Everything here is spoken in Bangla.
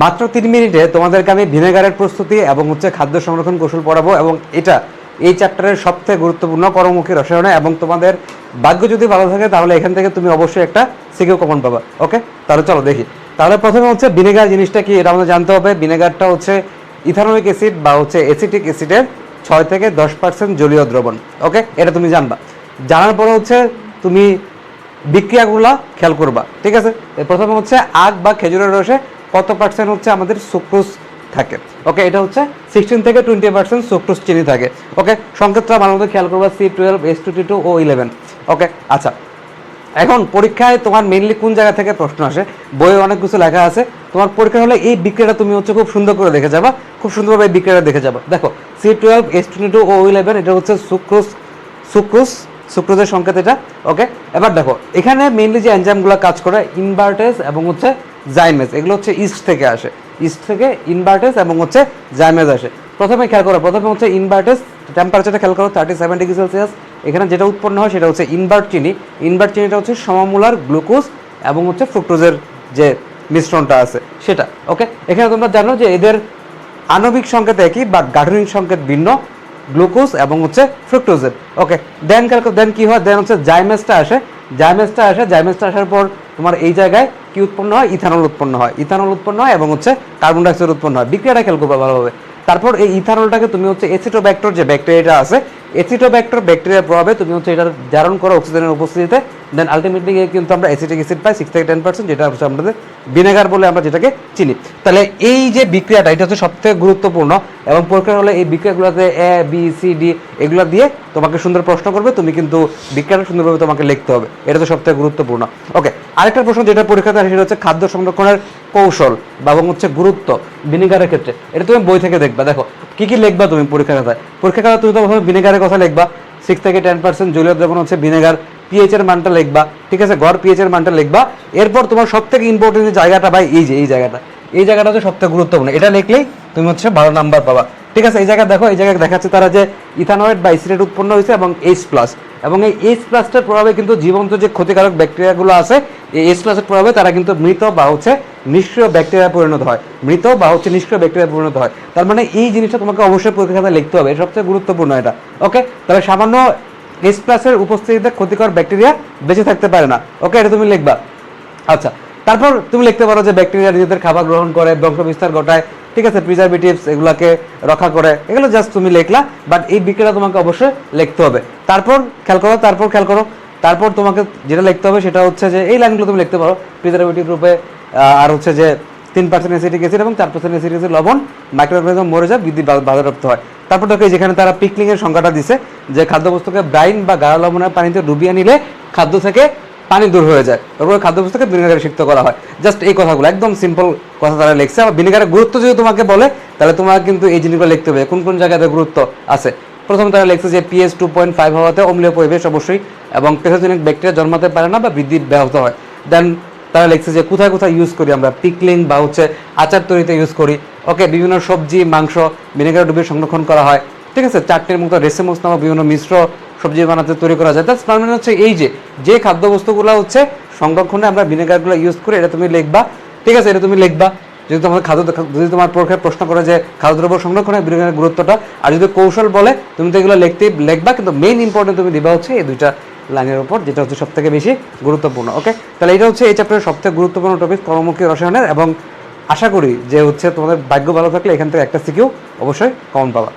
মাত্র 3 মিনিটে তোমাদেরকে আমি ভিনেগারের প্রস্তুতি এবং হচ্ছে খাদ্য সংরক্ষণ কৌশল পড়াবো, এবং এটা এই চ্যাপ্টারের সবথেকে গুরুত্বপূর্ণ কর্মমুখী রসায়নে। এবং তোমাদের ভাগ্য যদি ভালো থাকে তাহলে এখান থেকে তুমি অবশ্যই একটা সিকিউ কমন পাবা। ওকে, তাহলে চলো দেখি। তাহলে প্রথমে হচ্ছে ভিনেগার জিনিসটা কি এটা আমাদের জানতে হবে। ভিনেগারটা হচ্ছে ইথানোয়িক অ্যাসিড বা হচ্ছে অ্যাসিটিক অ্যাসিডের 6 থেকে 10% জলীয় দ্রবণ। ওকে, এটা তুমি জানবা। জানার পরে হচ্ছে তুমি বিক্রিয়াগুলো খেয়াল করবা, ঠিক আছে। প্রথমে হচ্ছে আখ বা খেজুরের রসে কত পার্সেন্ট হচ্ছে আমাদের সুক্রোজ থাকে। ওকে, এটা হচ্ছে 16 থেকে 20% সুক্রোজ চিনি থাকে। ওকে, সংকেতটা ভালো মতো খেয়াল করবা, C12, H22, O11। ওকে, আচ্ছা, এখন পরীক্ষায় তোমার মেইনলি কোন জায়গা থেকে প্রশ্ন আসে, বইয়ে অনেক কিছু লেখা আছে। তোমার পরীক্ষা হলে এই বিক্রিয়াটা তুমি হচ্ছে খুব সুন্দর করে দেখে যাবা, খুব সুন্দরভাবে এই বিক্রিয়াটা দেখে যাবা। দেখো C12, H22, O11 এটা হচ্ছে সুক্রোজের সংকেত এটা। ওকে, এবার দেখো এখানে মেইনলি যে এনজাইমগুলো কাজ করে ইনভার্টেজ এবং হচ্ছে জাইমেজ, এগুলো হচ্ছে ইস্ট থেকে আসে। ইস্ট থেকে ইনভার্টেজ এবং হচ্ছে জাইমেজ আসে। প্রথমে খেয়াল করো, প্রথমে হচ্ছে ইনভার্টেজ টেম্পারেচারটা খেয়াল করো 37 ডিগ্রি সেলসিয়াস। এখানে যেটা উৎপন্ন হয় সেটা হচ্ছে ইনভার্ট চিনি। ইনভার্ট চিনিটা হচ্ছে সমমূলার গ্লুকোজ এবং হচ্ছে ফ্রুক্টোজের যে মিশ্রণটা আছে সেটা। ওকে, এখানে তোমরা জানো যে এদের আণবিক সংকেত একই বা গাঠনিক সংকেত ভিন্ন, গ্লুকোজ এবং হচ্ছে ফ্রুক্টোজের। ওকে, দেন কি হয়, দেন হচ্ছে জাইমেজটা আসে। জাইমেজটা আসার পর তোমার এই জায়গায় কি উৎপন্ন হয়, ইথানল উৎপন্ন হয় এবং হচ্ছে কার্বন ডাইঅক্সাইড উৎপন্ন হয়। বিক্রিয়াটা খেয়াল করবে ভালোভাবে। তারপর এই ইথানলটাকে তুমি হচ্ছে এসিটোব্যাক্টর যে ব্যাকটেরিয়াটা আছে, এসিটোব্যাক্টর ব্যাকটেরিয়ার প্রভাবে তুমি হচ্ছে এটার জারণ করো অক্সিজেনের উপস্থিতিতে। দেন আলটিমেটলি কিন্তু আমরা অ্যাসিটিক অ্যাসিড পাই 6 থেকে 10%, যেটা হচ্ছে আমাদের ভিনেগার বলে আমরা যেটাকে চিনি। তাহলে এই যে বিক্রিয়াটা এটা হচ্ছে সবথেকে গুরুত্বপূর্ণ, এবং পরীক্ষা হলে এই বিক্রিয়াগুলোতে A, B, C, D এগুলো দিয়ে তোমাকে সুন্দর প্রশ্ন করবে, তুমি কিন্তু বিক্রিয়াটা সুন্দরভাবে তোমাকে লিখতে হবে, এটা তো সবথেকে গুরুত্বপূর্ণ। ওকে, আরেকটা প্রশ্ন যেটা পরীক্ষাতে আসে সেটা হচ্ছে খাদ্য সংরক্ষণের কৌশল এবং হচ্ছে গুরুত্ব ভিনেগারের ক্ষেত্রে। এটা তুমি বই থেকে দেখবা। দেখো কি কি লিখবা তুমি পরীক্ষার খাতায়। পরীক্ষার খাতায় তুমি তো প্রথমে ভিনেগারের কথা লিখবা, 6 থেকে 10% জলীয় দ্রবণ হচ্ছে ভিনেগার। পিএইচ এর মানটা লিখবা, ঠিক আছে, গড় পিএইচ এর মানটা লিখবা। এরপর তোমার সবথেকে ইম্পর্টেন্ট যে জায়গাটা ভাই, এই জায়গাটা হচ্ছে সবথেকে গুরুত্বপূর্ণ। এটা লিখলেই তুমি হচ্ছে 12 নাম্বার পাবা, ঠিক আছে। এই জায়গায় দেখো, এই জায়গায় দেখাচ্ছে তারা যে ইথানয়েড বা এসিটেট উৎপন্ন হয়েছে এবং H+, এবং এই H+টার প্রভাবে কিন্তু জীবন্ত যে ক্ষতিকারক ব্যাকটেরিয়াগুলো আছে, এই H+এর প্রভাবে তারা কিন্তু মৃত বা হচ্ছে নিষ্ক্রিয় ব্যাকটেরিয়া পরিণত হয়, তার মানে এই জিনিসটা তোমাকে অবশ্যই পরীক্ষা খাতায় লিখতে হবে, সবচেয়ে গুরুত্বপূর্ণ এটা। ওকে, তাহলে সামান্য H+ এর উপস্থিতিতে ক্ষতিকর ব্যাকটেরিয়া বেঁচে থাকতে পারে না। ওকে, এটা তুমি লিখবা। আচ্ছা, তারপর তুমি লিখতে পারো যে ব্যাকটেরিয়া নিজেদের খাবার গ্রহণ করে, বংশ বিস্তার ঘটায়, ঠিক আছে, প্রিজারভেটিভস এগুলাকে রক্ষা করে, এগুলো জাস্ট তুমি লিখলা, বাট এই বিক্রিয়া তোমাকে অবশ্যই লিখতে হবে। তারপর খেয়াল করো, তারপর তোমাকে যেটা লিখতে হবে সেটা হচ্ছে যে এই লাইনগুলো তুমি লিখতে পারো, প্রিজারভেটিভ রূপে আর হচ্ছে যে 3% অ্যাসিটিক অ্যাসিড এবং 4% অ্যাসিটিক অ্যাসিড লবণ মাইক্রোঅর্গানিজম মরে যায়, বৃদ্ধি বাধাপ্রাপ্ত হয়। তারপর দেখো যেখানে তারা পিকলিং এর সংখ্যাটা দিছে, যে খাদ্যবস্তুকে ব্রাইন বা গাঢ় লবণের পানিতে ডুবিয়ে নিলে খাদ্য থেকে পানি দূর হয়ে যায়, তারপরে খাদ্যবস্তুকে ভিনেগারে সিক্ত করা হয়। জাস্ট এই কথাগুলো একদম সিম্পল কথা তারা লিখছে। আর ভিনেগারের গুরুত্ব যদি তোমাকে বলে তাহলে তোমাকে কিন্তু এই জিনিসগুলো লিখতে হবে, কোন কোন জায়গাতে গুরুত্ব আছে। প্রথমে তারা লিখছে যে pH 2.5 হওয়াতে অম্লীয় পরিবেশ অবশ্যই, এবং প্যাথোজেনিক ব্যাকটেরিয়া জন্মাতে পারে না বা বৃদ্ধি ব্যাহত হয়। দেন তারা লিখছে যে কোথায় কোথায় ইউজ করি আমরা, পিকলিং বা হচ্ছে আচার তৈরিতে ইউজ করি। ওকে, বিভিন্ন সবজি মাংস ভিনেগারে ডুবিয়ে সংরক্ষণ করা হয়, ঠিক আছে। চাটনির মতো রেসেমোস নামক বিভিন্ন মিশ্র সবজি বানাতে তৈরি করা যায়। তার মানে হচ্ছে এই যে খাদ্যবস্তুগুলো হচ্ছে সংরক্ষণে আমরা ভিনেগারগুলো ইউজ করি, এটা তুমি লিখবা, ঠিক আছে, এটা তুমি লিখবা। যদি তোমার পরীক্ষায় প্রশ্ন করে যে খাদ্যদ্রব্য সংরক্ষণে ভিনেগারের গুরুত্বটা, আর যদি কৌশল বলে তুমি তো এগুলো লিখবা, কিন্তু মেইন ইম্পর্টেন্ট তুমি দিবা হচ্ছে এই দুইটা লাইনের উপর, যেটা হচ্ছে সবথেকে বেশি গুরুত্বপূর্ণ। ওকে, তাহলে এটা হচ্ছে এই চ্যাপ্টারের সবথেকে গুরুত্বপূর্ণ টপিক কর্মমুখী রসায়নের, এবং আশা করি যে হচ্ছে তোমাদের ভাগ্য ভালো থাকলে এখান থেকে একটা সিকিউ অবশ্যই কমন পাবা।